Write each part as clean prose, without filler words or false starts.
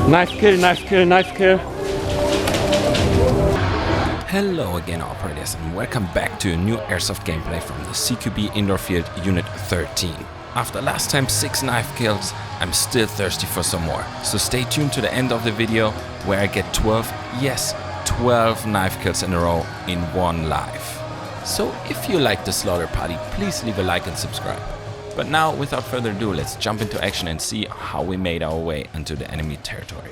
Knife kill, knife kill, knife kill. Hello again, operators, and welcome back to a new Airsoft gameplay from the CQB Indoor Field Unit 13. After last time's 6 knife kills, I'm still thirsty for some more. So stay tuned to the end of the video where I get 12 knife kills in a row in one live. So if you like the slaughter party, please leave a like and subscribe. But now, without further ado, let's jump into action and see how we made our way into the enemy territory.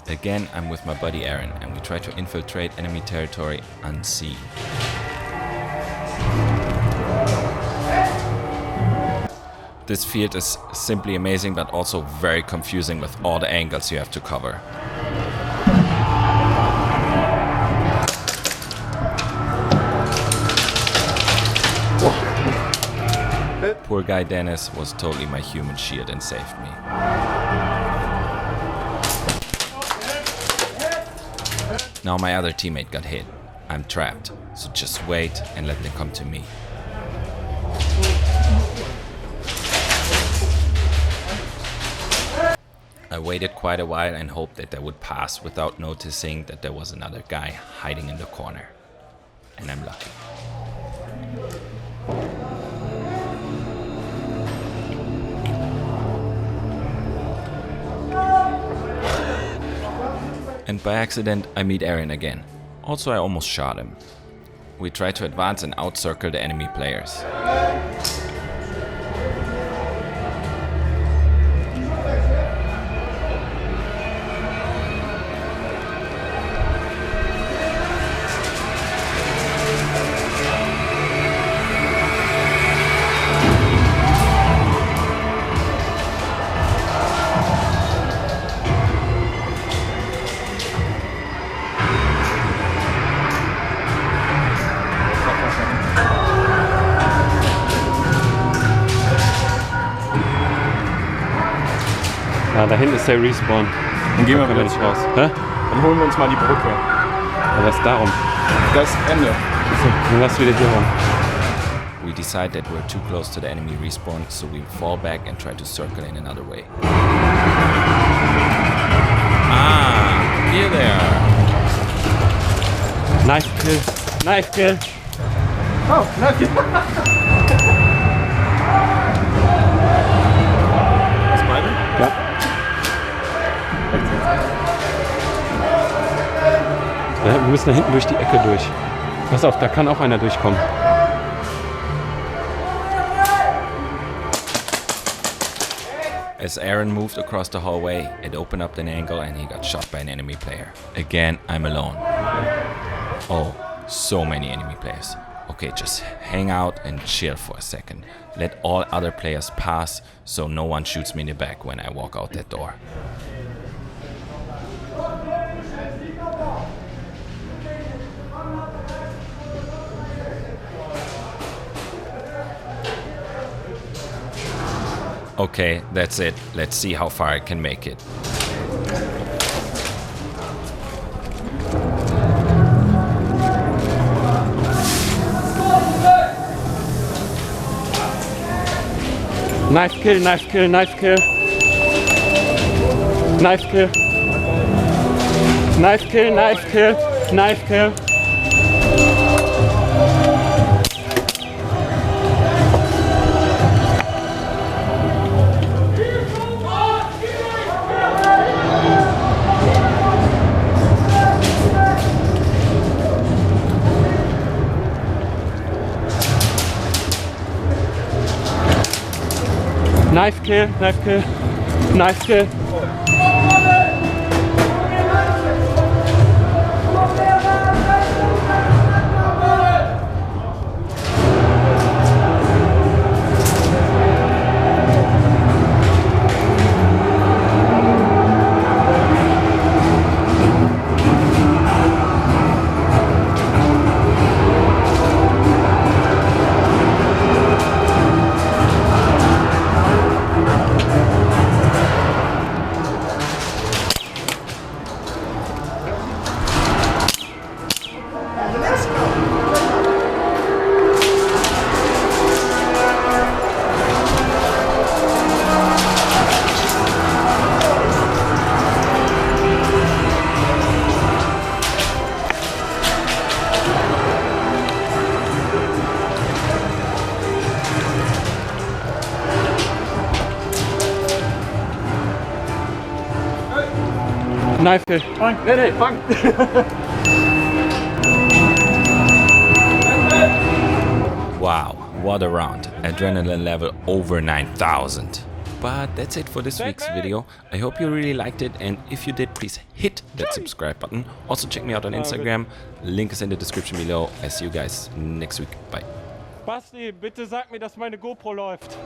Again, I'm with my buddy Aaron, and we try to infiltrate enemy territory unseen. This field is simply amazing, but also very confusing with all the angles you have to cover. Poor guy Dennis was totally my human shield and saved me. Now my other teammate got hit. I'm trapped, so just wait and let them come to me. I waited quite a while and hoped that they would pass without noticing that there was another guy hiding in the corner. And I'm lucky. And by accident, I meet Aaron again. Also, I almost shot him. We try to advance and outcircle the enemy players. Ja, da hinten ist der Respawn. Dann gehen wir wieder nicht raus. Hä? Dann holen wir uns mal die Brücke. Ja, was darum? Das Ende. Dann lass wieder hier rum. We decide that we're too close to the enemy respawn, so we fall back and try to circle in another way. Ah, here they are. Knife kill, knife kill. Oh, Knifekill. Das beide? Ja. Ja, wir müssen da hinten durch die Ecke durch. Pass auf, da kann auch einer durchkommen. As Aaron moved across the hallway, it opened up an angle and he got shot by an enemy player. Again, I'm alone. Oh, so many enemy players. Okay, just hang out and chill for a second. Let all other players pass so no one shoots me in the back when I walk out that door. Okay, that's it. Let's see how far I can make it. Knife kill, knife kill, knife kill. Knife kill. Knife kill, knife kill, knife kill. Knife kill, knife kill, knife kill. Knifekill. Fang. Nee, fang. Wow, what a round. Adrenaline level over 9,000. But that's it for this week's video. I hope you really liked it, and if you did, please hit that subscribe button. Also check me out on Instagram. Link is in the description below. I see you guys next week. Bye. Basti, bitte sag mir, dass meine GoPro läuft.